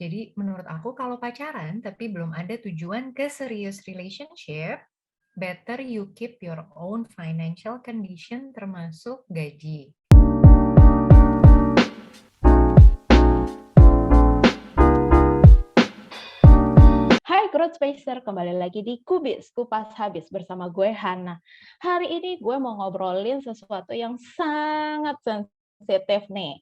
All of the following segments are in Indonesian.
Jadi menurut aku kalau pacaran tapi belum ada tujuan ke serius relationship, better you keep your own financial condition termasuk gaji. Hai Growth Spacer, kembali lagi di Kubis, Kupas Habis bersama gue Hana. Hari ini gue mau ngobrolin sesuatu yang sangat sensitif nih,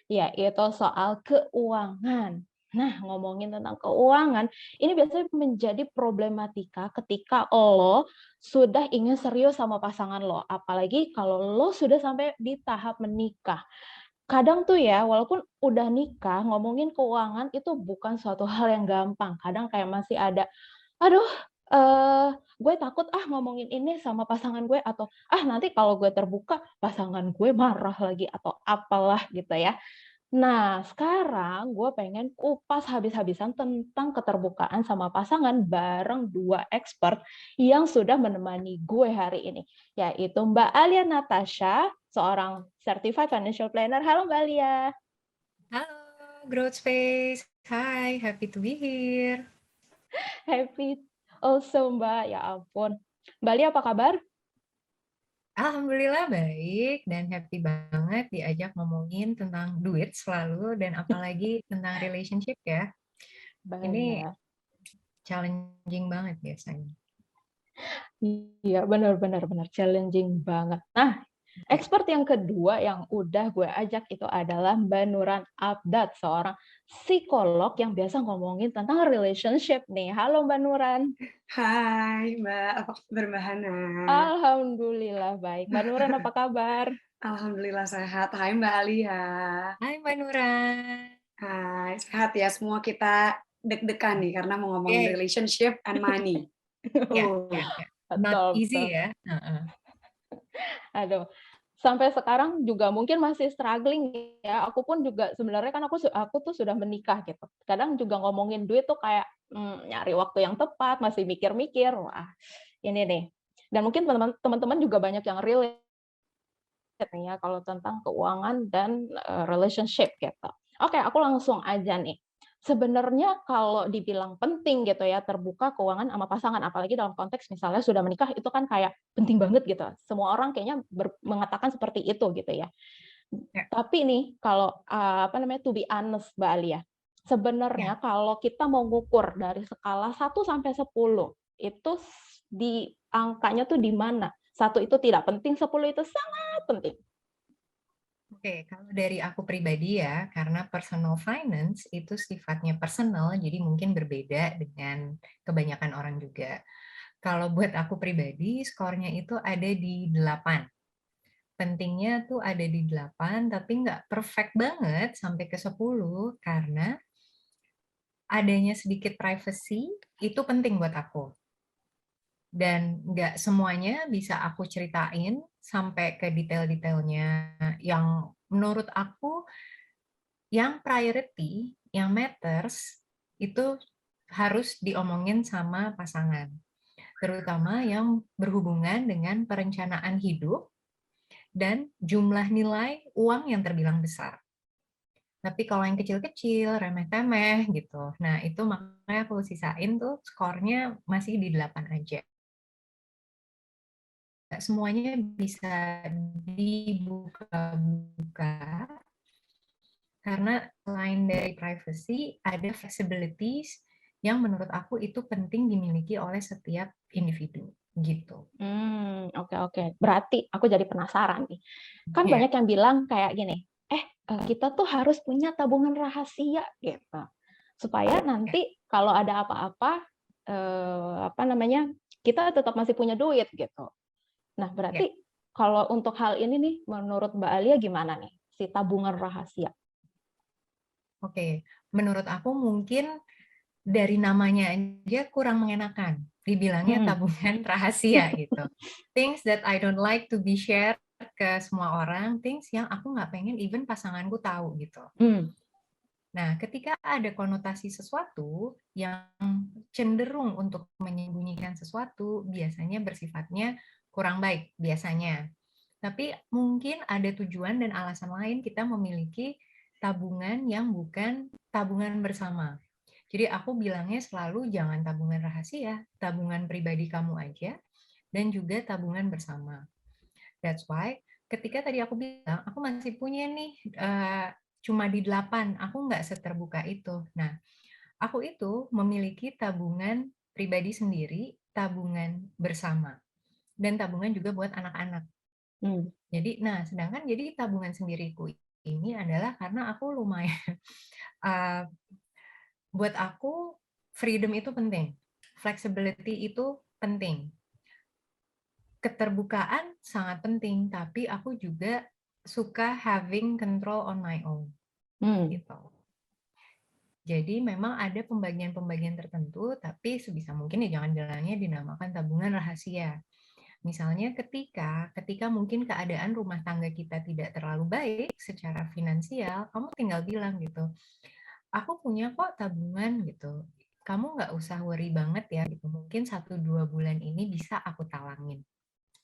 yaitu soal keuangan. Nah, ngomongin tentang keuangan, ini biasanya menjadi problematika ketika lo sudah ingin serius sama pasangan lo, apalagi kalau lo sudah sampai di tahap menikah. Kadang tuh ya, walaupun udah nikah, ngomongin keuangan itu bukan suatu hal yang gampang. Kadang kayak masih ada, "Aduh, gue takut ngomongin ini sama pasangan gue," atau, nanti kalau gue terbuka, pasangan gue marah lagi," atau apalah gitu ya. Nah, sekarang gue pengen kupas habis-habisan tentang keterbukaan sama pasangan bareng 2 expert yang sudah menemani gue hari ini, yaitu Mbak Alia Natasha, seorang Certified Financial Planner. Halo Mbak Alia. Halo, Growth Space. Hai, happy to be here. Happy also Mbak, ya ampun. Mbak Alia apa kabar? Alhamdulillah baik dan happy banget diajak ngomongin tentang duit selalu dan apalagi tentang relationship ya. Ini Benar. challenging banget biasanya. Iya, benar-benar benar, challenging banget. Nah, Ya. expert yang kedua yang udah gue ajak itu adalah Mbak Nuran Abdad, seorang psikolog yang biasa ngomongin tentang relationship nih. Halo Mbak Nuran. Hai Mbak, apa kabar Mbak Hana? Alhamdulillah baik. Mbak Nuran apa kabar? Alhamdulillah sehat. Hai Mbak Alia. Hai Mbak Nuran. Hai, sehat ya semua kita deg-degan nih karena mau ngomongin Yeay. relationship and money. Ya, ya, ya. Not Betul, betul. easy ya. Heeh. Aduh, sampai sekarang juga mungkin masih struggling ya. Aku pun juga sebenarnya kan aku tuh sudah menikah gitu. Kadang juga ngomongin duit tuh kayak nyari waktu yang tepat, masih mikir-mikir. Wah, ini nih. Dan mungkin teman-teman juga banyak yang relate nih ya kalau tentang keuangan dan relationship gitu. Oke, aku langsung aja nih. Sebenarnya kalau dibilang penting gitu ya terbuka keuangan sama pasangan, apalagi dalam konteks misalnya sudah menikah itu kan kayak penting banget gitu. Semua orang kayaknya mengatakan seperti itu gitu ya. Ya, Tapi nih kalau apa namanya to be honest Mbak Alia, ya. sebenarnya kalau kita mau ngukur dari skala 1 sampai 10 itu di angkanya tuh di mana? 1 itu tidak penting, 10 itu sangat penting. Oke, kalau dari aku pribadi ya, karena personal finance itu sifatnya personal, jadi mungkin berbeda dengan kebanyakan orang juga. Kalau buat aku pribadi, skornya itu ada di 8. Pentingnya tuh ada di 8, tapi nggak perfect banget sampai ke 10, karena adanya sedikit privacy itu penting buat aku. Dan nggak semuanya bisa aku ceritain sampai ke detail-detailnya. Yang menurut aku yang priority, yang matters, itu harus diomongin sama pasangan. Terutama yang berhubungan dengan perencanaan hidup dan jumlah nilai uang yang terbilang besar. Tapi kalau yang kecil-kecil, remeh-temeh gitu. Nah, itu makanya aku sisain tuh skornya masih di 8 aja. Nggak semuanya bisa dibuka-buka, karena selain dari privacy, ada flexibilities yang menurut aku itu penting dimiliki oleh setiap individu, gitu. Oke oke. Berarti aku jadi penasaran nih. Kan Ya, banyak yang bilang kayak gini, kita tuh harus punya tabungan rahasia gitu. Supaya ya, nanti kalau ada apa-apa, apa namanya, kita tetap masih punya duit gitu. Nah, ya. berarti kalau untuk hal ini nih, menurut Mbak Alia gimana nih, si tabungan rahasia? Oke. Menurut aku mungkin dari namanya aja kurang mengenakan. Dibilangnya Mhm. tabungan rahasia gitu. Things that I don't like to be shared ke semua orang, things yang aku nggak pengen even pasanganku tahu gitu. Mmm, Nah, ketika ada konotasi sesuatu yang cenderung untuk menyembunyikan sesuatu, biasanya bersifatnya kurang baik, biasanya. Tapi mungkin ada tujuan dan alasan lain kita memiliki tabungan yang bukan tabungan bersama. Jadi aku bilangnya selalu jangan tabungan rahasia, tabungan pribadi kamu aja, dan juga tabungan bersama. That's why ketika tadi aku bilang, aku masih punya nih cuma di 8, aku nggak seterbuka itu. Nah, aku itu memiliki tabungan pribadi sendiri, tabungan bersama, dan tabungan juga buat anak-anak. Jadi, nah sedangkan jadi tabungan sendiriku ini adalah karena aku lumayan, buat aku freedom itu penting, flexibility itu penting. Keterbukaan sangat penting, tapi aku juga suka having control on my own, gitu. Jadi memang ada pembagian-pembagian tertentu, tapi sebisa mungkin ya jangan bilangnya dinamakan tabungan rahasia. Misalnya ketika mungkin keadaan rumah tangga kita tidak terlalu baik secara finansial, kamu tinggal bilang gitu, "Aku punya kok tabungan," gitu. "Kamu nggak usah worry banget ya," gitu. "Mungkin 1-2 bulan ini bisa aku talangin."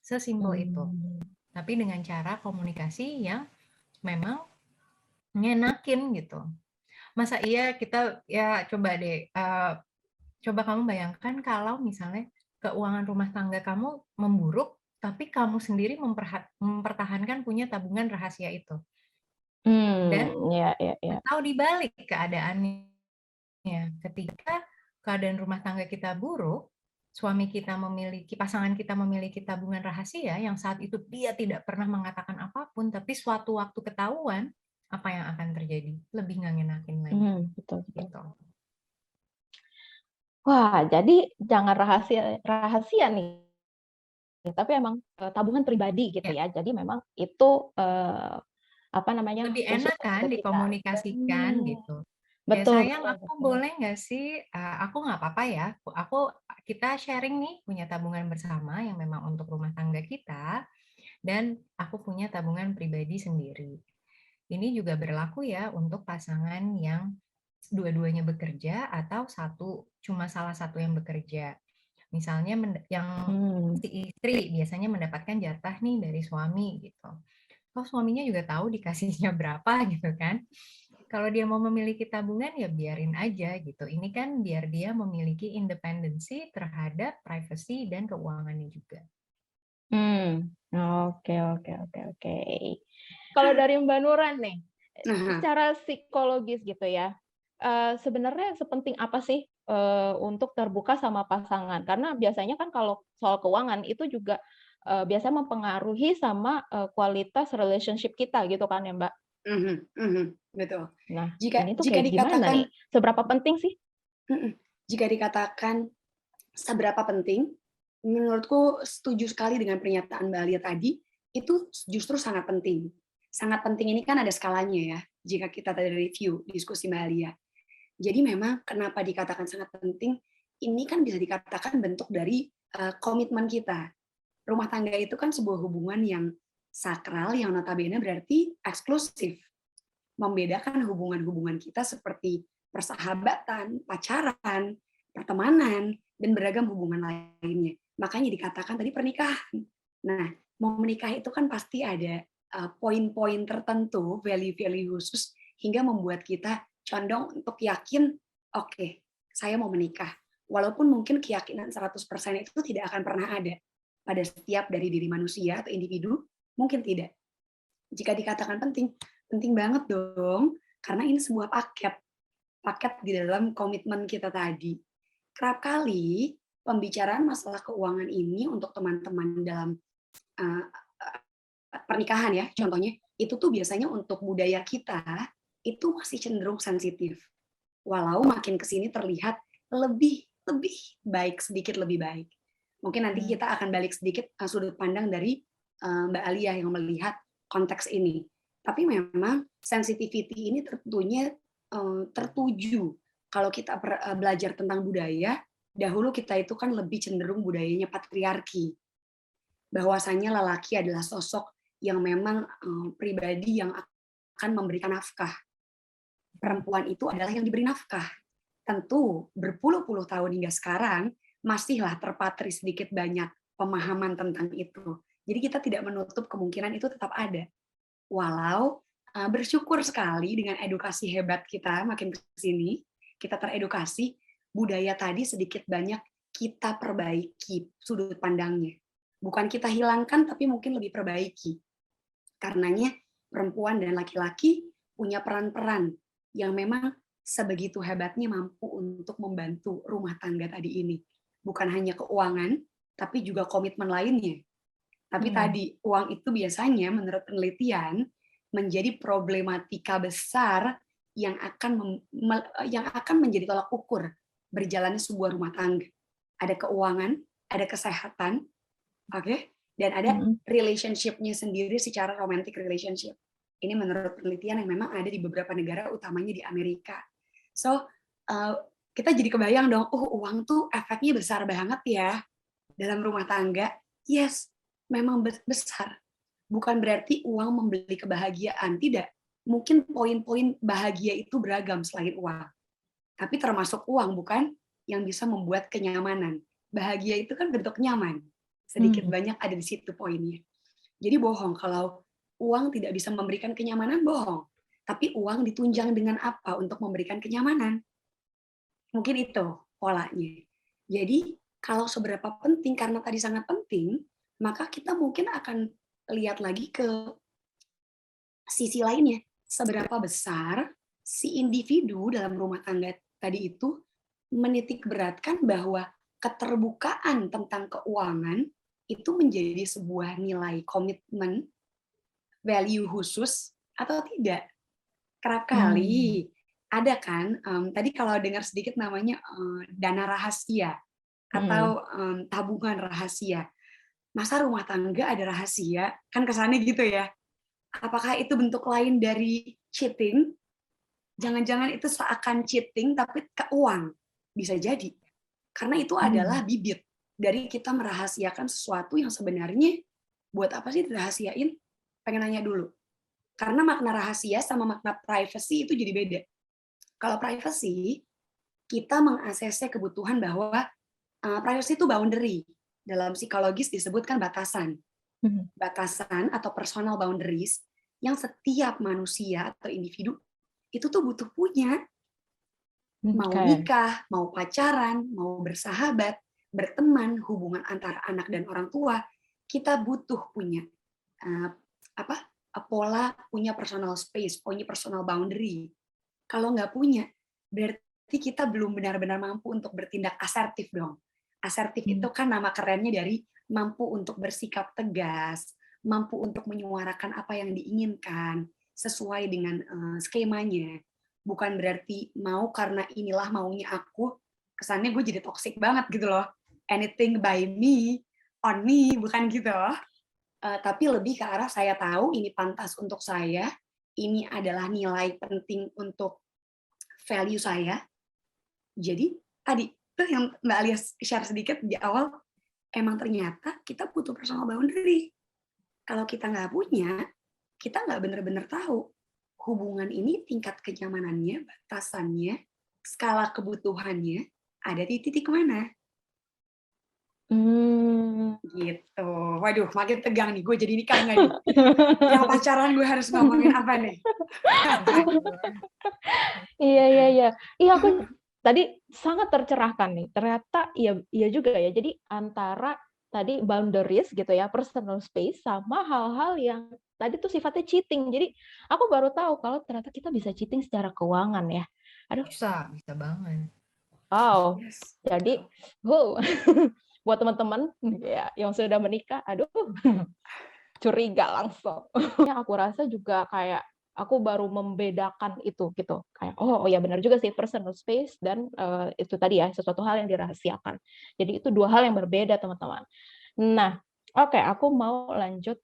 Sesimpel itu. Tapi dengan cara komunikasi yang memang ngenakin gitu. Masa iya kita ya coba deh, coba kamu bayangkan kalau misalnya keuangan rumah tangga kamu memburuk, tapi kamu sendiri mempertahankan punya tabungan rahasia itu. Dan Ya, ya, ya. atau dibalik keadaannya, ketika keadaan rumah tangga kita buruk, pasangan kita memiliki tabungan rahasia yang saat itu dia tidak pernah mengatakan apapun, tapi suatu waktu ketahuan, apa yang akan terjadi? Lebih nggak ngenakin lagi, Betul, betul. gitu. Wah, jadi jangan rahasia nih, tapi emang tabungan pribadi gitu Ya, ya. Jadi memang itu apa namanya, lebih khusus enak kan ke kita. dikomunikasikan gitu. Ya Betul, sayang betul, aku betul. boleh nggak sih, aku nggak apa-apa ya, kita sharing nih punya tabungan bersama yang memang untuk rumah tangga kita, dan aku punya tabungan pribadi sendiri. Ini juga berlaku ya untuk pasangan yang dua-duanya bekerja atau cuma salah satu yang bekerja. Misalnya yang si istri biasanya mendapatkan jatah nih dari suami gitu. Toh suaminya juga tahu dikasihnya berapa gitu kan. Kalau dia mau memiliki tabungan ya biarin aja gitu. Ini kan biar dia memiliki independensi terhadap privacy dan keuangannya juga. Oke, oke, oke, oke. Kalau dari Mbak Nuran nih, Nah, secara psikologis gitu ya, sebenarnya sepenting apa sih, untuk terbuka sama pasangan? Karena biasanya kan kalau soal keuangan itu juga, biasanya mempengaruhi sama, kualitas relationship kita gitu kan ya, Mbak? betul. Nah, Jika ini tuh jika kayak gimana nih? dikatakan Seberapa penting sih? mhm, jika dikatakan seberapa penting, menurutku setuju sekali dengan pernyataan Mbak Alia tadi, itu justru sangat penting. Sangat penting ini kan ada skalanya ya, jika kita tadi review diskusi Mbak Alia. Jadi memang kenapa dikatakan sangat penting, ini kan bisa dikatakan bentuk dari komitmen kita. Rumah tangga itu kan sebuah hubungan yang sakral, yang notabene berarti eksklusif. Membedakan hubungan-hubungan kita seperti persahabatan, pacaran, pertemanan, dan beragam hubungan lainnya. Makanya dikatakan tadi pernikahan. Nah, mau menikah itu kan pasti ada poin-poin tertentu, value-value khusus, hingga membuat kita condong untuk yakin, oke, saya mau menikah. Walaupun mungkin keyakinan 100% itu tidak akan pernah ada pada setiap dari diri manusia atau individu, mungkin tidak. Jika dikatakan penting, penting banget dong, karena ini sebuah paket di dalam komitmen kita tadi. Kerap kali pembicaraan masalah keuangan ini untuk teman-teman dalam uh, pernikahan ya, contohnya, itu tuh biasanya untuk budaya kita itu masih cenderung sensitif. Walau makin ke sini terlihat lebih lebih baik, sedikit lebih baik. Mungkin nanti kita akan balik sedikit sudut pandang dari Mbak Alia yang melihat konteks ini. Tapi memang sensitivity ini tentunya tertuju. Kalau kita belajar tentang budaya, dahulu kita itu kan lebih cenderung budayanya patriarki. Bahwasanya lelaki adalah sosok yang memang pribadi yang akan memberikan nafkah. Perempuan itu adalah yang diberi nafkah. Tentu berpuluh-puluh tahun hingga sekarang masihlah terpatri sedikit banyak pemahaman tentang itu. Jadi kita tidak menutup kemungkinan itu tetap ada. Walau bersyukur sekali dengan edukasi hebat kita makin ke sini, kita teredukasi, budaya tadi sedikit banyak kita perbaiki sudut pandangnya. Bukan kita hilangkan, tapi mungkin lebih perbaiki. Karenanya perempuan dan laki-laki punya peran-peran yang memang sebegitu hebatnya mampu untuk membantu rumah tangga tadi ini. Bukan hanya keuangan, tapi juga komitmen lainnya. Tapi tadi, uang itu biasanya menurut penelitian menjadi problematika besar yang akan menjadi tolak ukur berjalannya sebuah rumah tangga. Ada keuangan, ada kesehatan, oke, dan ada relationship-nya sendiri secara romantic relationship. Ini menurut penelitian yang memang ada di beberapa negara, utamanya di Amerika. So, kita jadi kebayang dong, uang tuh efeknya besar banget ya dalam rumah tangga. Yes, memang besar. Bukan berarti uang membeli kebahagiaan, tidak. Mungkin poin-poin bahagia itu beragam selain uang. Tapi termasuk uang, bukan? Yang bisa membuat kenyamanan. Bahagia itu kan bentuk nyaman. Sedikit banyak ada di situ poinnya. Jadi bohong kalau uang tidak bisa memberikan kenyamanan, bohong. Tapi uang ditunjang dengan apa untuk memberikan kenyamanan? Mungkin itu polanya. Jadi kalau seberapa penting, karena tadi sangat penting, maka kita mungkin akan lihat lagi ke sisi lainnya. Seberapa besar si individu dalam rumah tangga tadi itu menitik beratkan bahwa keterbukaan tentang keuangan itu menjadi sebuah nilai komitmen, value khusus atau tidak. Kerap kali ada kan, tadi kalau dengar sedikit namanya dana rahasia atau tabungan rahasia. Masa rumah tangga ada rahasia? Kan kesannya gitu ya. Apakah itu bentuk lain dari cheating? Jangan-jangan itu seakan cheating tapi ke uang. Bisa jadi. Karena itu adalah bibit dari kita merahasiakan sesuatu yang sebenarnya buat apa sih dirahasiain? Pengen nanya dulu. Karena makna rahasia sama makna privacy itu jadi beda. Kalau privacy, kita mengakses kebutuhan bahwa privacy itu boundary. Dalam psikologis disebutkan batasan. Batasan atau personal boundaries yang setiap manusia atau individu itu tuh butuh punya. Mau nikah, mau pacaran, mau bersahabat, berteman, hubungan antara anak dan orang tua, kita butuh punya pola, punya personal space, punya personal boundary. Kalau nggak punya, berarti kita belum benar-benar mampu untuk bertindak asertif dong. Asertif itu kan nama kerennya dari mampu untuk bersikap tegas, mampu untuk menyuarakan apa yang diinginkan sesuai dengan skemanya. Bukan berarti mau karena inilah maunya aku, kesannya gue jadi toxic banget gitu loh. Anything by me, on me, bukan gitu loh. Tapi lebih ke arah saya tahu ini pantas untuk saya, ini adalah nilai penting untuk value saya. Jadi tadi itu yang Mbak Alia share sedikit di awal, emang ternyata kita butuh personal boundary. Kalau kita nggak punya, kita nggak benar-benar tahu hubungan ini tingkat kenyamanannya, batasannya, skala kebutuhannya ada di titik mana. Gitu. Waduh, makin tegang nih. Gue jadi nikah nggak nih? Yang pacaran gue harus ngomongin apa nih? Iya, aku tadi sangat tercerahkan nih. Ternyata iya juga ya. Jadi antara tadi boundaries gitu ya, personal space sama hal-hal yang tadi tuh sifatnya cheating. Jadi aku baru tahu kalau ternyata kita bisa cheating secara keuangan ya. Aduh, Bisa banget. wow. Yes. Jadi, buat teman-teman ya yang sudah menikah, aduh, curiga langsung. Aku rasa juga kayak aku baru membedakan itu gitu, kayak oh ya benar juga sih, personal space dan itu tadi ya sesuatu hal yang dirahasiakan. Jadi itu dua hal yang berbeda teman-teman. Nah, oke, aku mau lanjut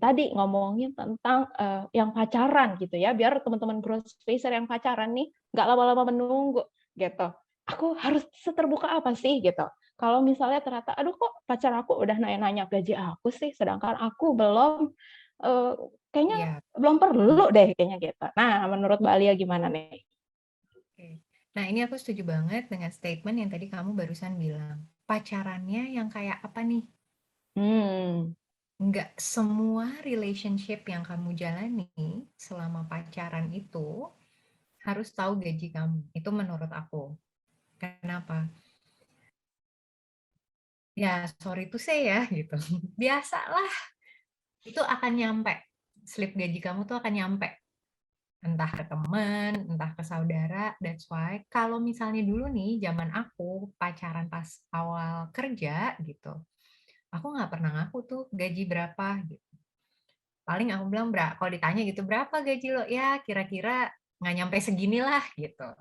tadi ngomongin tentang yang pacaran gitu ya, biar teman-teman growth spacer yang pacaran nih nggak lama-lama menunggu gitu. Aku harus seterbuka apa sih gitu. Kalau misalnya ternyata, aduh kok pacar aku udah nanya-nanya gaji aku sih, sedangkan aku belum, kayaknya Iya. belum perlu deh kayaknya gitu. Nah, menurut Mbak Alia gimana nih? Oke. Nah, ini aku setuju banget dengan statement yang tadi kamu barusan bilang. Pacarannya yang kayak apa nih? Hmm. nggak semua relationship yang kamu jalani selama pacaran itu harus tahu gaji kamu. Itu menurut aku. Kenapa? Ya, sorry to say ya gitu. Biasalah, itu akan nyampe. Slip gaji kamu tuh akan nyampe. Entah ke teman, entah ke saudara. That's why kalau misalnya dulu nih, zaman aku pacaran pas awal kerja gitu, aku nggak pernah ngaku tuh gaji berapa gitu. Paling aku bilang, kalau ditanya gitu, berapa gaji lo? Ya kira-kira nggak nyampe segini lah gitu.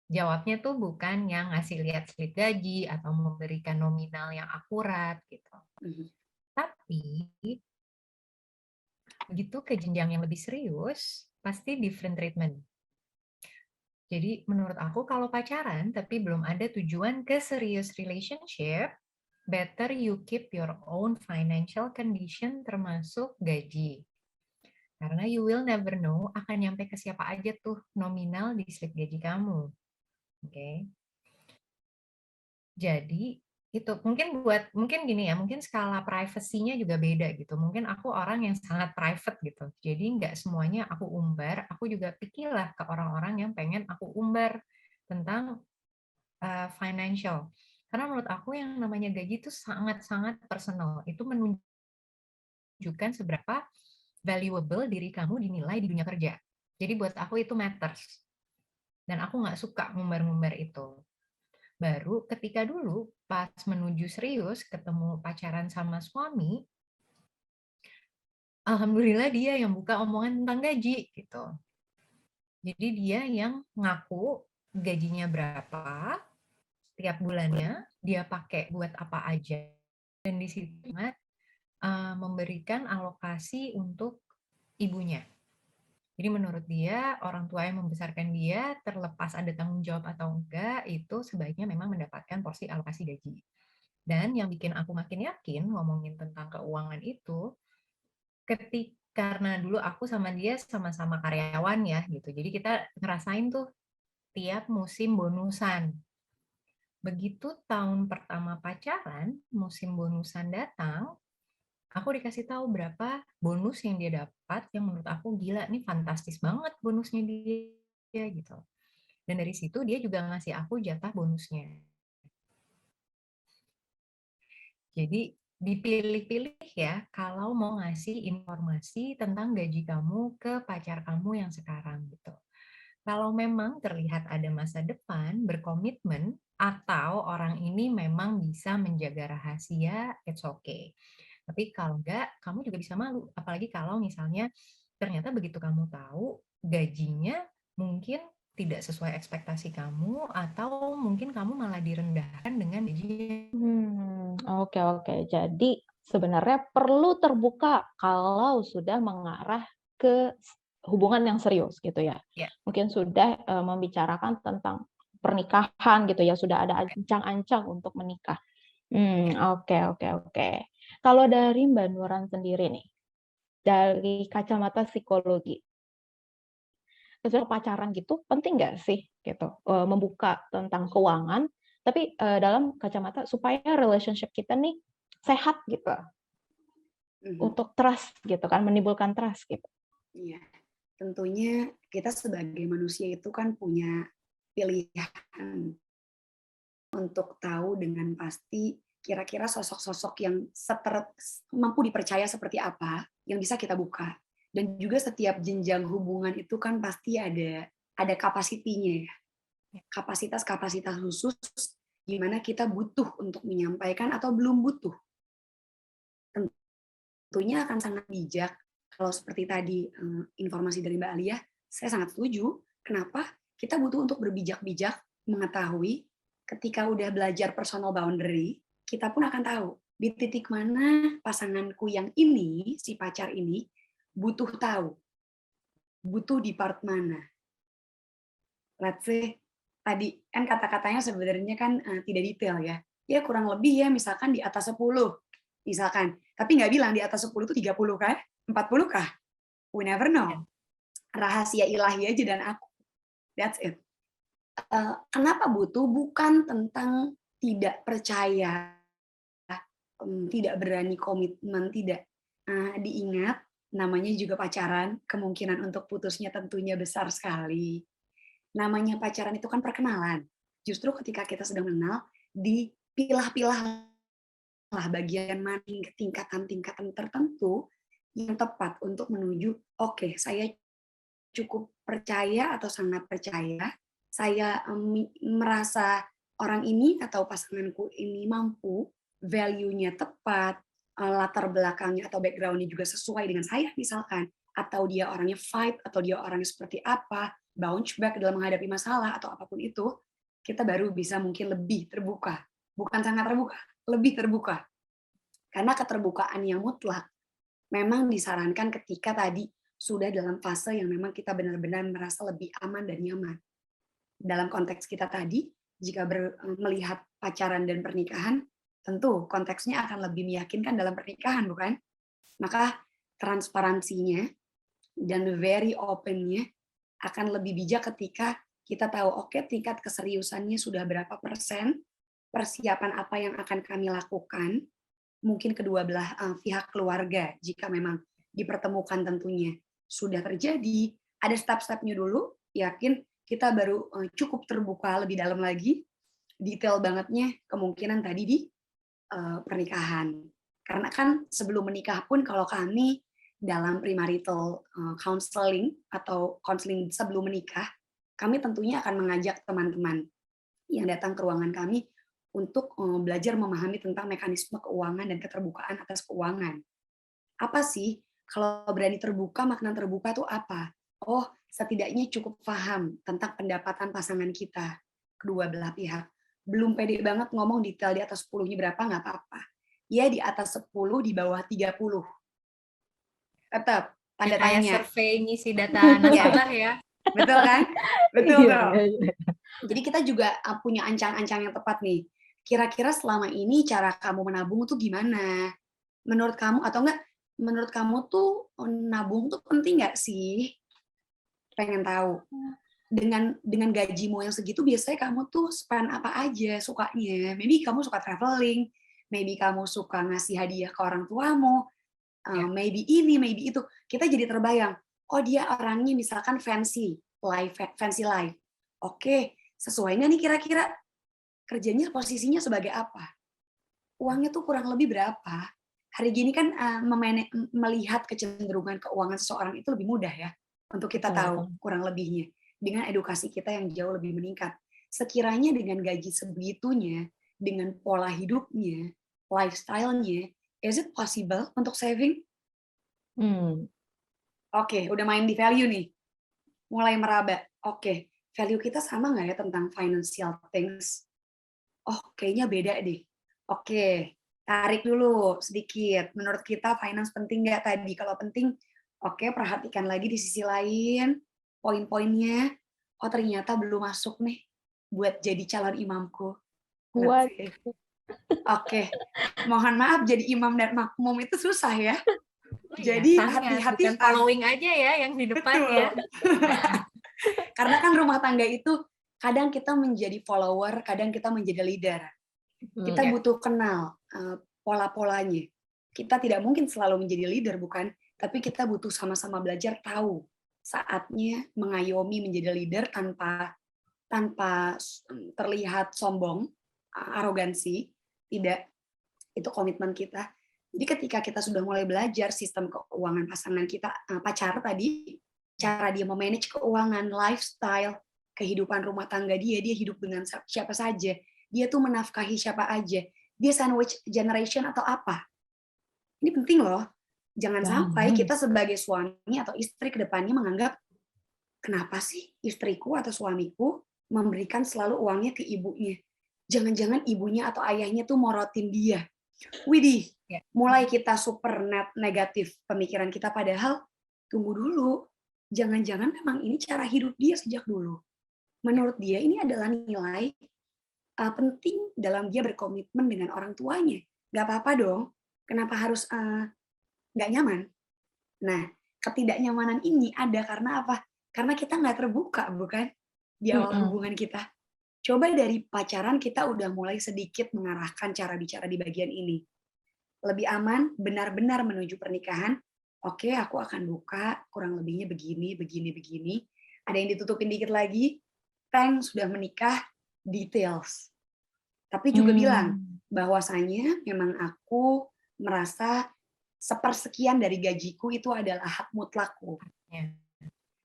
Jawabnya tuh bukan yang ngasih lihat slip gaji atau memberikan nominal yang akurat gitu. Mhm. Tapi begitu ke jenjang yang lebih serius, pasti different treatment. Jadi menurut aku kalau pacaran tapi belum ada tujuan ke serious relationship, better you keep your own financial condition termasuk gaji. Karena you will never know akan nyampe ke siapa aja tuh nominal di slip gaji kamu. Oke. Jadi itu mungkin gini ya, mungkin skala privasinya juga beda gitu. Mungkin aku orang yang sangat private gitu. Jadi nggak semuanya aku umbar, aku juga pikirlah ke orang-orang yang pengen aku umbar tentang financial. Karena menurut aku yang namanya gaji itu sangat-sangat personal. Itu menunjukkan seberapa valuable diri kamu dinilai di dunia kerja. Jadi buat aku itu matters. Dan aku nggak suka ngumbar-ngumbar itu. Baru ketika dulu pas menuju serius ketemu pacaran sama suami, alhamdulillah dia yang buka omongan tentang gaji gitu. Jadi dia yang ngaku gajinya berapa tiap bulannya, dia pakai buat apa aja. Dan di situ memberikan alokasi untuk ibunya. Jadi menurut dia, orang tua yang membesarkan dia, terlepas ada tanggung jawab atau enggak, itu sebaiknya memang mendapatkan porsi alokasi gaji. Dan yang bikin aku makin yakin ngomongin tentang keuangan itu, karena dulu aku sama dia sama-sama karyawan ya gitu. Jadi kita ngerasain tuh tiap musim bonusan. Begitu tahun pertama pacaran, musim bonusan datang, aku dikasih tahu berapa bonus yang dia dapat yang menurut aku gila nih fantastis banget bonusnya dia gitu. Dan dari situ dia juga ngasih aku jatah bonusnya. Jadi dipilih-pilih ya kalau mau ngasih informasi tentang gaji kamu ke pacar kamu yang sekarang gitu. Kalau memang terlihat ada masa depan, berkomitmen, atau orang ini memang bisa menjaga rahasia, it's okay. Tapi kalau enggak, kamu juga bisa malu. Apalagi kalau misalnya ternyata begitu kamu tahu gajinya mungkin tidak sesuai ekspektasi kamu, atau mungkin kamu malah direndahkan dengan gaji. Oke oke. Jadi sebenarnya perlu terbuka kalau sudah mengarah ke hubungan yang serius gitu ya. Ya, Mungkin sudah, membicarakan tentang pernikahan gitu ya, sudah ada ancang-ancang untuk menikah. ya. Oke oke oke. Kalau dari Mbak Nuran sendiri nih, dari kacamata psikologi, ketika pacaran gitu penting nggak sih gitu, membuka tentang keuangan, tapi, dalam kacamata supaya relationship kita nih sehat gitu, Mhm. untuk trust gitu kan, menimbulkan trust gitu. Iya, tentunya kita sebagai manusia itu kan punya pilihan untuk tahu dengan pasti kira-kira sosok-sosok yang mampu dipercaya seperti apa yang bisa kita buka. Dan juga setiap jenjang hubungan itu kan pasti ada kapasitinya ya. Kapasitas-kapasitas khusus di mana kita butuh untuk menyampaikan atau belum butuh. Tentunya akan sangat bijak kalau seperti tadi informasi dari Mbak Alia, saya sangat setuju. Kenapa? Kita butuh untuk berbijak-bijak mengetahui ketika udah belajar personal boundary, kita pun akan tahu di titik mana pasanganku yang ini, si pacar ini, butuh tahu, butuh di part mana. Let's say, tadi kan kata-katanya sebenarnya kan tidak detail ya. Ya kurang lebih ya misalkan di atas 10, misalkan. Tapi nggak bilang di atas 10 itu 30 kan? 40 kah? We never Ya. know. Rahasia ilahi aja dan aku. That's it. Kenapa butuh? Bukan tentang tidak percaya, tidak berani komitmen, tidak. diingat, namanya juga pacaran, kemungkinan untuk putusnya tentunya besar sekali. Namanya pacaran itu kan perkenalan. Justru ketika kita sudah mengenal, dipilah-pilah lah bagian mana tingkatan-tingkatan tertentu yang tepat untuk menuju, oke, saya cukup percaya atau sangat percaya, saya merasa orang ini atau pasanganku ini mampu, value-nya tepat, latar belakangnya atau background-nya juga sesuai dengan saya misalkan, atau dia orangnya fight, atau dia orangnya seperti apa, bounce back dalam menghadapi masalah atau apapun itu, kita baru bisa mungkin lebih terbuka. Bukan sangat terbuka, lebih terbuka. Karena keterbukaan yang mutlak memang disarankan ketika tadi sudah dalam fase yang memang kita benar-benar merasa lebih aman dan nyaman. Dalam konteks kita tadi, jika melihat pacaran dan pernikahan, tentu konteksnya akan lebih meyakinkan dalam pernikahan, bukan? Maka transparansinya dan very open-nya akan lebih bijak ketika kita tahu, oke, tingkat keseriusannya sudah berapa persen, persiapan apa yang akan kami lakukan, mungkin kedua belah pihak keluarga, jika memang dipertemukan tentunya sudah terjadi, ada step-stepnya dulu, yakin kita baru cukup terbuka lebih dalam lagi, detail bangetnya kemungkinan tadi di pernikahan. Karena kan sebelum menikah pun kalau kami dalam premarital counseling atau counseling sebelum menikah, kami tentunya akan mengajak teman-teman yang datang ke ruangan kami untuk belajar memahami tentang mekanisme keuangan dan keterbukaan atas keuangan. Apa sih? Kalau berani terbuka, makna terbuka itu apa? Oh, setidaknya cukup paham tentang pendapatan pasangan kita, kedua belah pihak. Belum pede banget ngomong detail di atas 10-nya berapa, nggak apa-apa. Ya di atas 10, di bawah 30. Tetap, tanda Kayak tanya. survei ngisi data nasabah ya. Betul kan? Betul. Iya. Jadi kita juga punya ancang-ancang yang tepat nih. Kira-kira selama ini cara kamu menabung tuh gimana? Menurut kamu atau enggak, menurut kamu tuh nabung tuh penting nggak sih? Pengen tahu. Dengan gajimu yang segitu biasanya kamu tuh spend apa aja sukanya? Maybe kamu suka traveling, maybe kamu suka ngasih hadiah ke orang tuamu, Ya. maybe ini, maybe itu. Kita jadi terbayang, oh dia orangnya misalkan fancy life. Oke, sesuai nggak nih kira-kira kerjanya posisinya sebagai apa? Uangnya tuh kurang lebih berapa? Hari gini kan melihat kecenderungan keuangan seseorang itu lebih mudah ya, untuk kita tahu kurang lebihnya, dengan edukasi kita yang jauh lebih meningkat. Sekiranya dengan gaji sebegitunya, dengan pola hidupnya, lifestyle-nya, is it possible untuk saving? Oke, udah main di value nih, mulai meraba. Oke, value kita sama nggak ya tentang financial things? Oh, kayaknya beda deh. Oke, tarik dulu sedikit. Menurut kita finance penting nggak tadi? Kalau penting, oke, perhatikan lagi di sisi lain, poin-poinnya. Oh, ternyata belum masuk nih buat jadi calon imamku. Buat Oke, mohon maaf jadi imam dan makmum itu susah ya. Oh iya, Jadi sangat. hati-hati. Bukan following aja ya yang di depan ya. Karena kan rumah tangga itu kadang kita menjadi follower, kadang kita menjadi leader. Kita Ya. butuh kenal pola-polanya. Kita tidak mungkin selalu menjadi leader, bukan? Tapi kita butuh sama-sama belajar tahu saatnya mengayomi menjadi leader tanpa terlihat sombong, arogansi. Tidak, itu komitmen kita. Jadi ketika kita sudah mulai belajar sistem keuangan pasangan kita, pacar tadi, cara dia memanage keuangan, lifestyle, kehidupan rumah tangga dia hidup dengan siapa saja, dia tuh menafkahi siapa aja, dia sandwich generation atau apa. Ini penting loh. Jangan sampai kita sebagai suami atau istri ke depannya menganggap, kenapa sih istriku atau suamiku memberikan selalu uangnya ke ibunya? Jangan-jangan ibunya atau ayahnya tuh morotin dia. Widih, mulai kita super negatif pemikiran kita, padahal tunggu dulu. Jangan-jangan memang ini cara hidup dia sejak dulu. Menurut dia ini adalah nilai penting dalam dia berkomitmen dengan orang tuanya. Gak apa-apa dong. Kenapa harus gak nyaman? Nah, ketidaknyamanan ini ada karena apa? Karena kita nggak terbuka, bukan? Di awal hubungan kita. Coba dari pacaran kita udah mulai sedikit mengarahkan cara bicara di bagian ini. lebih aman, benar-benar menuju pernikahan. Oke, aku akan buka kurang lebihnya begini, begini, begini. Ada yang ditutupin dikit lagi, Teng sudah menikah, details. Tapi juga bilang bahwasanya memang aku merasa sepersekian dari gajiku itu adalah hak mutlakku. Ya,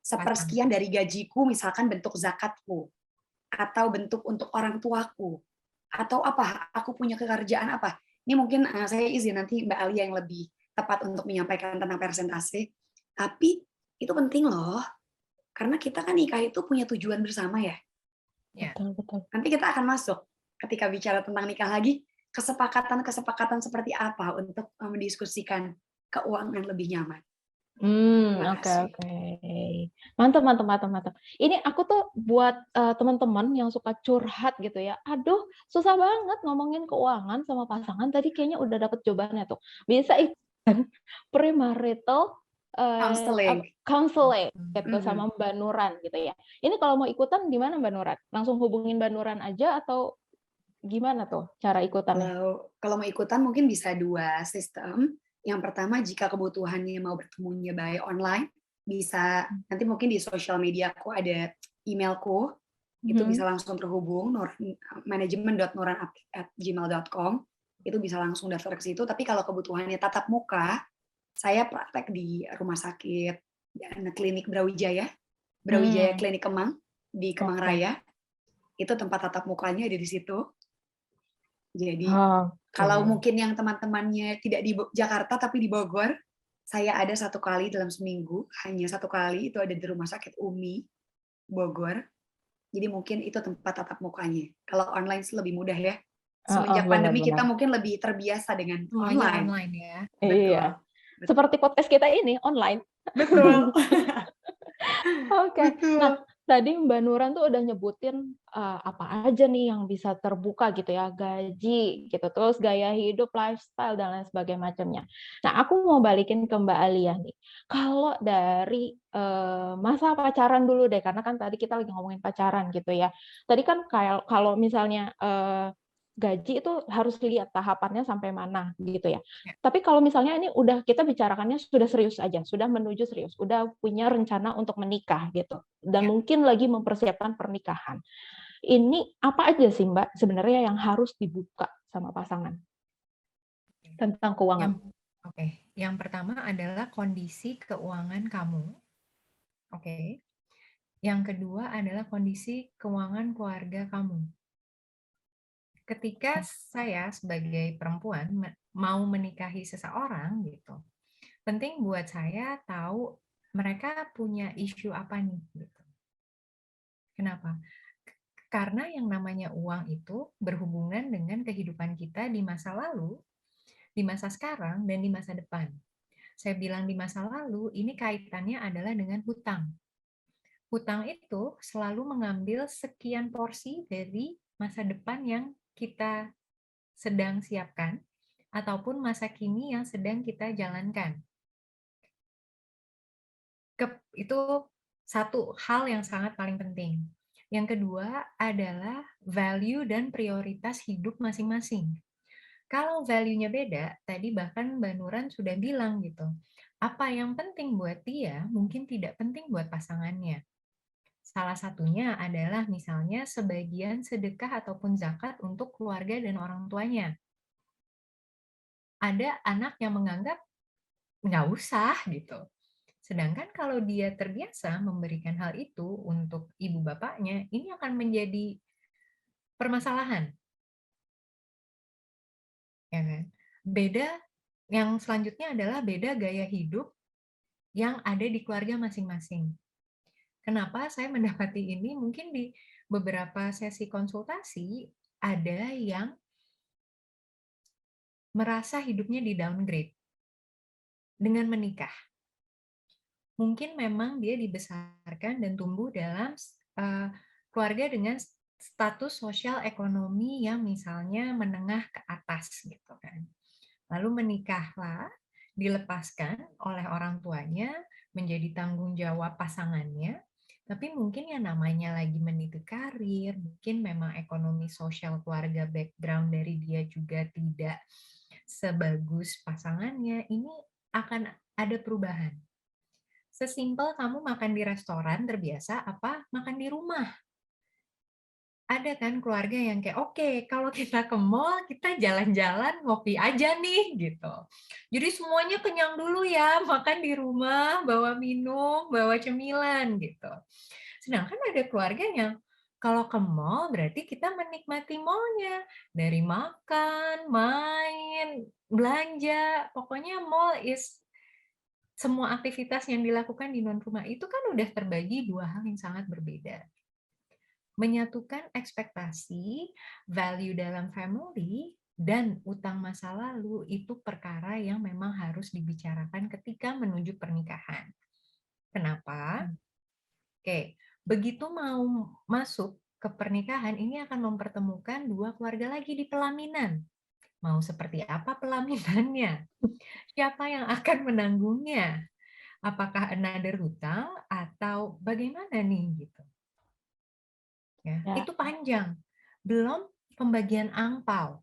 Sepersekian dari gajiku misalkan bentuk zakatku, atau bentuk untuk orang tuaku, atau apa, aku punya pekerjaan apa. Ini mungkin saya izin nanti Mbak Alia yang lebih tepat untuk menyampaikan tentang persentase. Tapi itu penting loh, karena kita kan nikah itu punya tujuan bersama ya. ya. Betul. Nanti kita akan masuk ketika bicara tentang nikah lagi, kesepakatan seperti apa untuk mendiskusikan keuangan lebih nyaman. Terima Oke. kasih. Mantap. Ini aku tuh buat teman-teman yang suka curhat gitu ya. Aduh, susah banget ngomongin keuangan sama pasangan. Tadi kayaknya udah dapet jawabannya tuh. Bisa ikutan premarital Counseling. counseling gitu Mhm. sama Mbak Nuran gitu ya. Ini kalau mau ikutan gimana Mbak Nuran? Langsung hubungin Mbak Nuran aja atau gimana tuh cara ikutannya? Kalau mau ikutan mungkin bisa 2 sistem. Yang pertama jika kebutuhannya mau bertemunya by online, bisa nanti mungkin di sosial mediaku ada emailku, itu bisa langsung terhubung manajemen.nuran@gmail.com, itu bisa langsung daftar ke situ. Tapi kalau kebutuhannya tatap muka, saya praktek di rumah sakit dan klinik Brawijaya Klinik Kemang di Kemang Oke. Raya. Itu tempat tatap mukanya ada di situ. Jadi Oke. kalau mungkin yang teman-temannya tidak di Jakarta tapi di Bogor, saya ada 1 kali dalam seminggu, hanya 1 kali, itu ada di Rumah Sakit Umi, Bogor. Jadi mungkin itu tempat tatap mukanya. Kalau online sih lebih mudah ya. Heeh, Semenjak pandemi benar. kita mungkin lebih terbiasa dengan Semuanya online. online ya. Iya. Betul. Seperti podcast kita ini online. Betul. Oke. Nah, Betul. tadi Mbak Nuran tuh udah nyebutin apa aja nih yang bisa terbuka gitu ya, gaji gitu, terus gaya hidup, lifestyle dan lain sebagainya macamnya. Nah, aku mau balikin ke Mbak Alia nih. Kalau dari masa pacaran dulu deh, karena kan tadi kita lagi ngomongin pacaran gitu ya. Tadi kan kalau misalnya gaji itu harus lihat tahapannya sampai mana gitu ya. Ya. Tapi kalau misalnya ini udah kita bicarakannya sudah serius aja, sudah menuju serius, udah punya rencana untuk menikah gitu, dan Ya. mungkin lagi mempersiapkan pernikahan. Ini apa aja sih Mbak sebenarnya yang harus dibuka sama pasangan tentang keuangan? Yang pertama adalah kondisi keuangan kamu. Oke. Yang kedua adalah kondisi keuangan keluarga kamu. Ketika saya sebagai perempuan mau menikahi seseorang gitu, penting buat saya tahu mereka punya isu apa nih gitu. Kenapa? Karena yang namanya uang itu berhubungan dengan kehidupan kita di masa lalu, di masa sekarang, dan di masa depan. Saya bilang di masa lalu, ini kaitannya adalah dengan hutang. Hutang itu selalu mengambil sekian porsi dari masa depan yang kita sedang siapkan ataupun masa kini yang sedang kita jalankan. Itu satu hal yang sangat paling penting. Yang kedua adalah value dan prioritas hidup masing-masing. Kalau value-nya beda, tadi bahkan Mbak Nuran sudah bilang gitu, apa yang penting buat dia mungkin tidak penting buat pasangannya. Salah satunya adalah misalnya sebagian sedekah ataupun zakat untuk keluarga dan orang tuanya. Ada anak yang menganggap nggak usah gitu. Sedangkan kalau dia terbiasa memberikan hal itu untuk ibu bapaknya, ini akan menjadi permasalahan. Ya kan? Beda, yang selanjutnya adalah beda gaya hidup yang ada di keluarga masing-masing. Kenapa saya mendapati ini? Mungkin di beberapa sesi konsultasi ada yang merasa hidupnya di downgrade dengan menikah. Mungkin memang dia dibesarkan dan tumbuh dalam keluarga dengan status sosial ekonomi yang misalnya menengah ke atas gitu kan. Lalu menikahlah, dilepaskan oleh orang tuanya menjadi tanggung jawab pasangannya, tapi mungkin yang namanya lagi meniti karir, mungkin memang ekonomi sosial keluarga background dari dia juga tidak sebagus pasangannya, ini akan ada perubahan. Sesimpel kamu makan di restoran terbiasa, apa makan di rumah. Ada kan keluarga yang kayak, "Oke, kalau kita ke mall, kita jalan-jalan, ngopi aja nih," gitu. Jadi semuanya kenyang dulu ya, makan di rumah, bawa minum, bawa cemilan, gitu. Sedangkan ada keluarga yang kalau ke mall berarti kita menikmati mall-nya. Dari makan, main, belanja, pokoknya mall is semua aktivitas yang dilakukan di non rumah itu kan udah terbagi 2 hal yang sangat berbeda. Menyatukan ekspektasi, value dalam family, dan utang masa lalu itu perkara yang memang harus dibicarakan ketika menuju pernikahan. Kenapa? Oke, begitu mau masuk ke pernikahan, ini akan mempertemukan 2 keluarga lagi di pelaminan. Mau seperti apa pelaminannya? Siapa yang akan menanggungnya? Apakah another hutang atau bagaimana nih gitu? Ya, Ya, itu panjang. Belum pembagian angpau.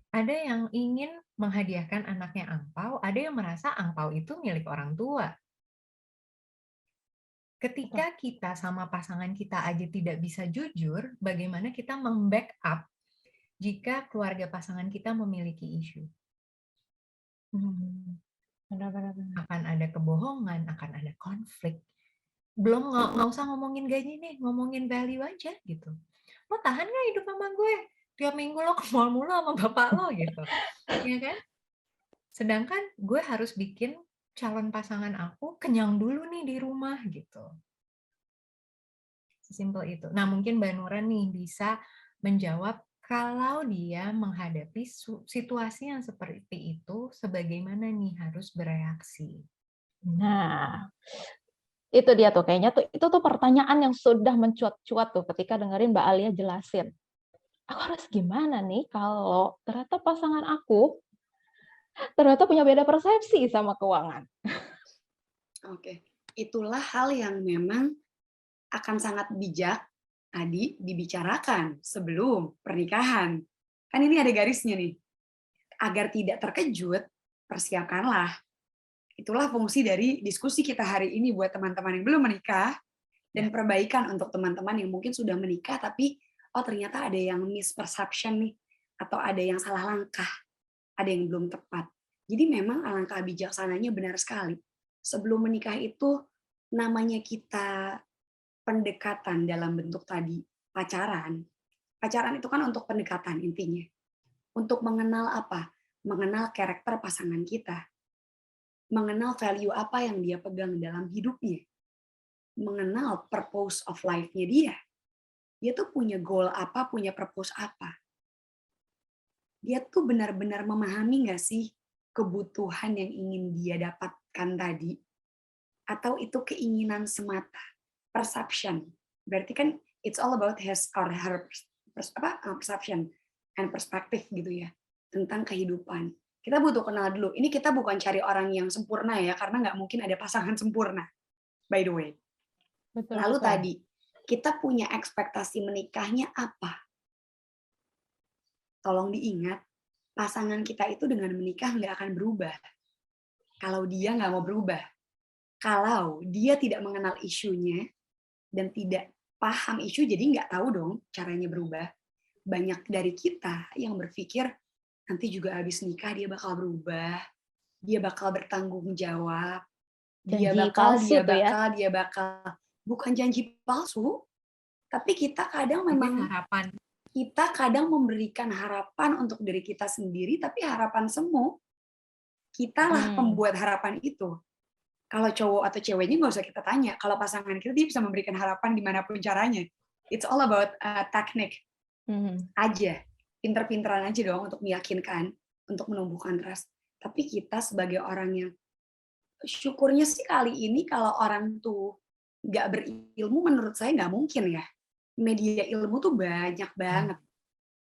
Ada yang ingin menghadiahkan anaknya angpau, ada yang merasa angpau itu milik orang tua. betul. Ketika kita sama pasangan kita aja tidak bisa jujur, bagaimana kita membackup jika keluarga pasangan kita memiliki isu? Hmm, benar, benar, benar. Akan ada kebohongan, akan ada konflik. Belum nggak usah ngomongin gaji nih, ngomongin value aja gitu. Lo tahan nggak hidup sama gue? Tiap minggu lo ke mall mulu sama bapak lo gitu, ya kan? Sedangkan gue harus bikin calon pasangan aku kenyang dulu nih di rumah gitu. Sesimpel itu. Nah, mungkin Mbak Nura nih bisa menjawab kalau dia menghadapi situasi yang seperti itu, sebagaimana nih harus bereaksi. Nah, itu dia tuh kayaknya tuh itu tuh pertanyaan yang sudah mencuat-cuat tuh ketika dengerin Mbak Alia jelasin. Aku harus gimana nih kalau ternyata pasangan aku ternyata punya beda persepsi sama keuangan. Oke, itulah hal yang memang akan sangat bijak tadi dibicarakan sebelum pernikahan. Kan ini ada garisnya nih. Agar tidak terkejut, persiapkanlah. Itulah fungsi dari diskusi kita hari ini buat teman-teman yang belum menikah dan Ya, perbaikan untuk teman-teman yang mungkin sudah menikah tapi oh ternyata ada yang misperception nih atau ada yang salah langkah, ada yang belum tepat. Jadi memang alangkah bijaksananya benar sekali. Sebelum menikah itu namanya kita pendekatan dalam bentuk tadi pacaran. Pacaran itu kan untuk pendekatan intinya. Untuk mengenal apa? Mengenal karakter pasangan kita. Mengenal value apa yang dia pegang dalam hidupnya. Mengenal purpose of life-nya dia. Dia tuh punya goal apa, punya purpose apa. Dia tuh benar-benar memahami nggak sih kebutuhan yang ingin dia dapatkan tadi? Atau itu keinginan semata? Perception. Berarti kan it's all about his or her perception and perspective gitu ya tentang kehidupan. Kita butuh kenal dulu. Ini kita bukan cari orang yang sempurna ya, karena nggak mungkin ada pasangan sempurna. By the way. Betul, Lalu betul. tadi kita punya ekspektasi menikahnya apa? Tolong diingat, pasangan kita itu dengan menikah nggak akan berubah. Kalau dia nggak mau berubah, kalau dia tidak mengenal isunya dan tidak paham isu, jadi nggak tahu dong caranya berubah. Banyak dari kita yang berpikir nanti juga habis nikah dia bakal berubah, dia bakal bertanggung jawab, Janji palsu tuh ya. dia bakal bukan janji palsu, tapi tapi harapan. kita kadang memberikan harapan untuk diri kita sendiri, tapi harapan semu. Kitalah Hmm, pembuat harapan itu. Kalau cowok atau ceweknya nggak usah kita tanya. Kalau pasangan kita, dia bisa memberikan harapan dimanapun caranya. It's all about teknik hmm. aja. Pinter-pinteran aja dong untuk meyakinkan, untuk menumbuhkan trust. Tapi kita sebagai orang yang syukurnya sih kali ini kalau orang tuh nggak berilmu, menurut saya nggak mungkin ya. Media ilmu tuh banyak Ya. banget.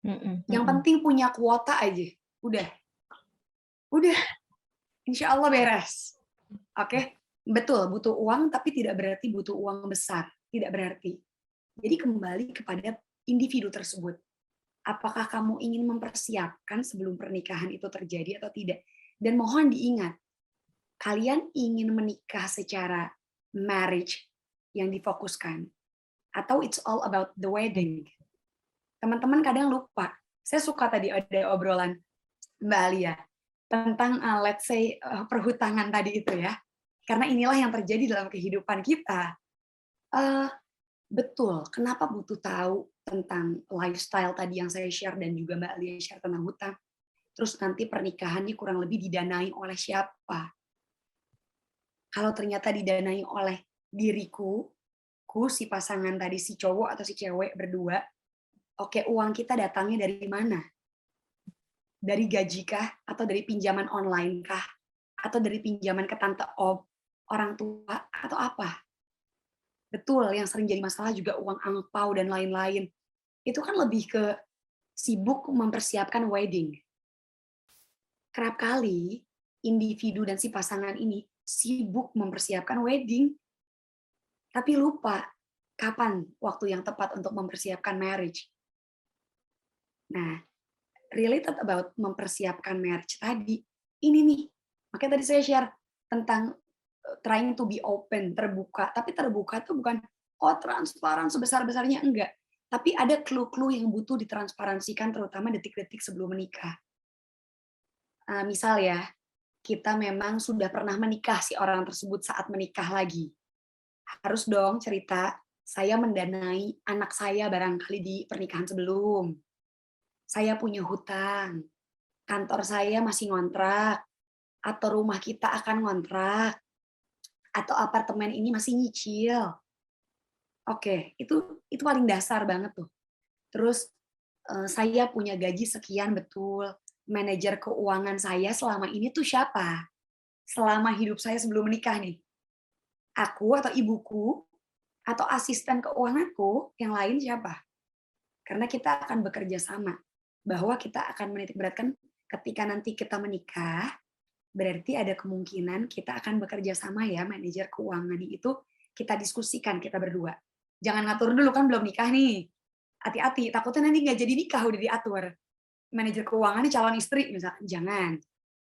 Hmm, Yang hmm. penting punya kuota aja. Udah, insya Allah beres. Oke, betul butuh uang, tapi tidak berarti butuh uang besar. Tidak berarti. Jadi kembali kepada individu tersebut. Apakah kamu ingin mempersiapkan sebelum pernikahan itu terjadi atau tidak? Dan mohon diingat, kalian ingin menikah secara marriage yang difokuskan, atau it's all about the wedding? Teman-teman kadang lupa. Saya suka tadi ada obrolan Mbak Alia tentang let's say perhutangan tadi itu ya. Karena inilah yang terjadi dalam kehidupan kita. Eh, Betul, kenapa butuh tahu tentang lifestyle tadi yang saya share dan juga Mbak Alia share tentang hutang. Terus nanti pernikahannya kurang lebih didanai oleh siapa? Kalau ternyata didanai oleh diriku, si pasangan tadi, si cowok atau si cewek berdua, oke, uang kita datangnya dari mana? Dari gaji kah? Atau dari pinjaman online kah? Atau dari pinjaman ke tante ob, orang tua, atau apa? Betul, yang sering jadi masalah juga uang angpau dan lain-lain. Itu kan lebih ke sibuk mempersiapkan wedding. Kerap kali individu dan si pasangan ini sibuk mempersiapkan wedding, tapi lupa kapan waktu yang tepat untuk mempersiapkan marriage. Nah, related about mempersiapkan marriage tadi, ini nih, makanya tadi saya share tentang trying to be open, terbuka. Tapi terbuka tuh bukan, oh transparan sebesar-besarnya, enggak. Tapi ada clue-clue yang butuh ditransparansikan, terutama detik-detik sebelum menikah. Misal ya, kita memang sudah pernah menikah si orang tersebut saat menikah lagi. Harus dong cerita, saya mendanai anak saya barangkali di pernikahan sebelum. Saya punya hutang, kantor saya masih ngontrak, atau rumah kita akan ngontrak, atau apartemen ini masih nyicil. Oke, itu paling dasar banget tuh. Terus saya punya gaji sekian betul. Manajer keuangan saya selama ini tuh siapa? Selama hidup saya sebelum menikah nih. Aku atau ibuku atau asisten keuanganku, yang lain siapa? Karena kita akan bekerja sama. Bahwa kita akan menitik beratkan ketika nanti kita menikah, berarti ada kemungkinan kita akan bekerja sama ya, manajer keuangan itu kita diskusikan kita berdua. Jangan ngatur dulu kan belum nikah nih. Hati-hati, takutnya nanti nggak jadi nikah udah diatur. Manajer keuangan nih calon istri misalnya, jangan.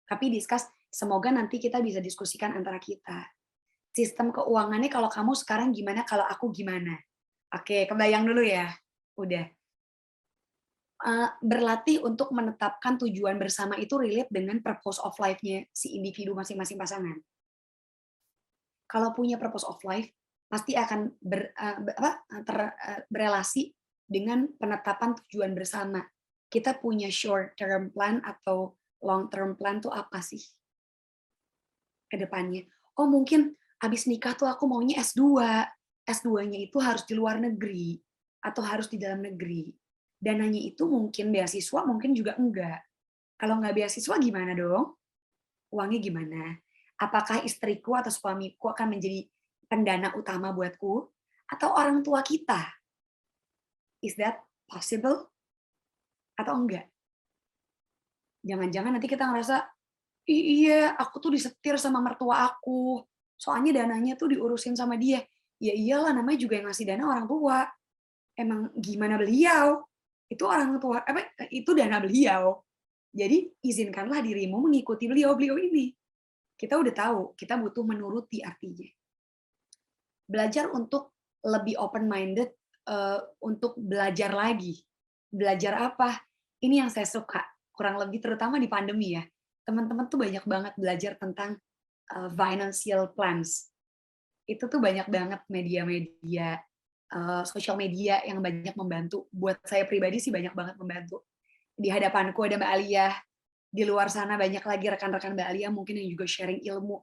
Tapi discuss, semoga nanti kita bisa diskusikan antara kita. Sistem keuangannya kalau kamu sekarang gimana, kalau aku gimana. Oke, kebayang dulu ya. Udah. Berlatih untuk menetapkan tujuan bersama itu relate dengan purpose of life-nya si individu masing-masing pasangan. Kalau punya purpose of life, pasti akan berelasi dengan penetapan tujuan bersama. Kita punya short term plan atau long term plan tuh apa sih ke depannya? Oh mungkin habis nikah tuh aku maunya S2. S2-nya itu harus di luar negeri atau harus di dalam negeri. Dananya itu mungkin beasiswa, mungkin juga enggak. Kalau nggak beasiswa gimana dong? Uangnya gimana? Apakah istriku atau suamiku akan menjadi pendana utama buatku? Atau orang tua kita? Is that possible? Atau enggak? Jangan-jangan nanti kita ngerasa, iya, aku tuh disetir sama mertua aku. Soalnya dananya tuh diurusin sama dia. Ya iyalah, namanya juga yang ngasih dana orang tua. Emang gimana beliau? Itu orang tua, itu dana beliau. Jadi izinkanlah dirimu mengikuti beliau-beliau ini. Kita udah tahu, kita butuh menuruti artinya. Belajar untuk lebih open minded, untuk belajar lagi. Belajar apa? Ini yang saya suka, kurang lebih terutama di pandemi ya. Teman-teman tuh banyak banget belajar tentang financial plans. Itu tuh banyak banget media-media, sosial media yang banyak membantu. Buat saya pribadi sih banyak banget membantu. Di hadapanku ada Mbak Alia, di luar sana banyak lagi rekan-rekan Mbak Alia mungkin yang juga sharing ilmu.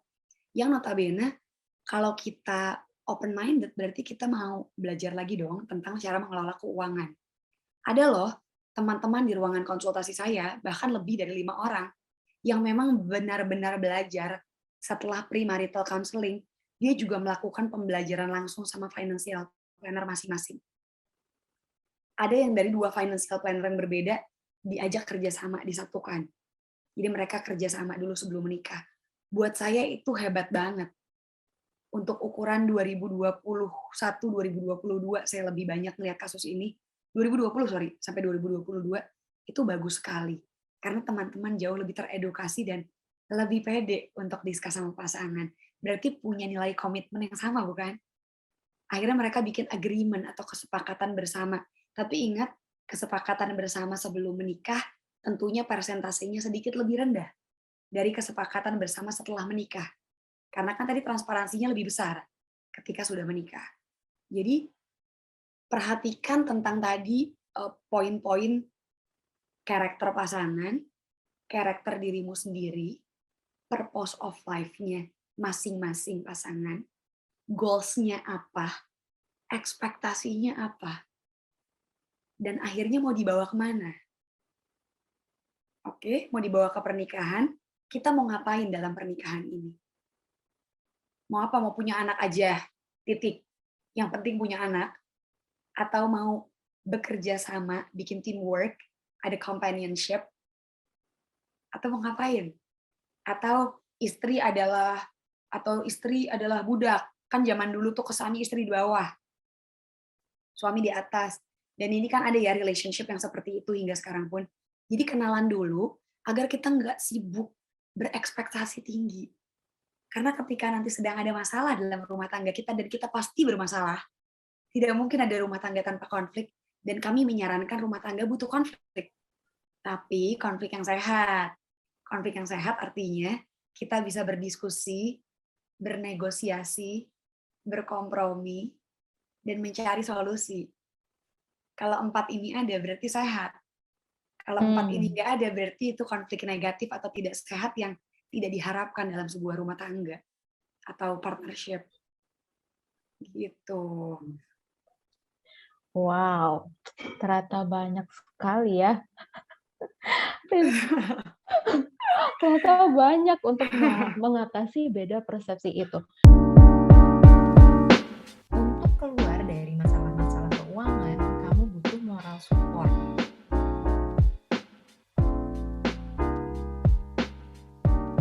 Yang notabene, kalau kita open minded berarti kita mau belajar lagi dong tentang cara mengelola keuangan. Ada loh teman-teman di ruangan konsultasi saya, bahkan lebih dari 5 orang, yang memang benar-benar belajar setelah premarital counseling, dia juga melakukan pembelajaran langsung sama financial planner masing-masing. Ada yang dari 2 financial planner yang berbeda, diajak kerjasama, disatukan. Jadi mereka kerjasama dulu sebelum menikah. Buat saya itu hebat banget. Untuk ukuran 2021-2022, saya lebih banyak melihat kasus ini. sampai 2022 itu bagus sekali. Karena teman-teman jauh lebih teredukasi dan lebih pede untuk diskus sama pasangan. Berarti punya nilai komitmen yang sama, bukan? Akhirnya mereka bikin agreement atau kesepakatan bersama. Tapi ingat, kesepakatan bersama sebelum menikah tentunya persentasenya sedikit lebih rendah dari kesepakatan bersama setelah menikah. Karena kan tadi transparansinya lebih besar ketika sudah menikah. Jadi perhatikan tentang tadi poin-poin karakter pasangan, karakter dirimu sendiri, purpose of life-nya masing-masing pasangan, goals-nya apa, ekspektasinya apa, dan akhirnya mau dibawa kemana. Oke, mau dibawa ke pernikahan, kita mau ngapain dalam pernikahan ini? Mau apa? Mau punya anak aja, titik. Yang penting punya anak, atau mau bekerja sama, bikin teamwork, ada companionship, atau mau ngapain? Atau istri adalah budak. Kan zaman dulu tuh kesannya istri di bawah, suami di atas. Dan ini kan ada ya relationship yang seperti itu hingga sekarang pun. Jadi kenalan dulu agar kita nggak sibuk berekspektasi tinggi. Karena ketika nanti sedang ada masalah dalam rumah tangga kita, dan kita pasti bermasalah, tidak mungkin ada rumah tangga tanpa konflik, dan kami menyarankan rumah tangga butuh konflik. Tapi konflik yang sehat. Konflik yang sehat artinya kita bisa berdiskusi, bernegosiasi, berkompromi, dan mencari solusi. Kalau 4 ini ada, berarti sehat. Kalau 4 ini nggak ada, berarti itu konflik negatif atau tidak sehat yang tidak diharapkan dalam sebuah rumah tangga atau partnership. Gitu. Wow, ternyata banyak sekali ya. Ternyata banyak untuk mengatasi beda persepsi itu.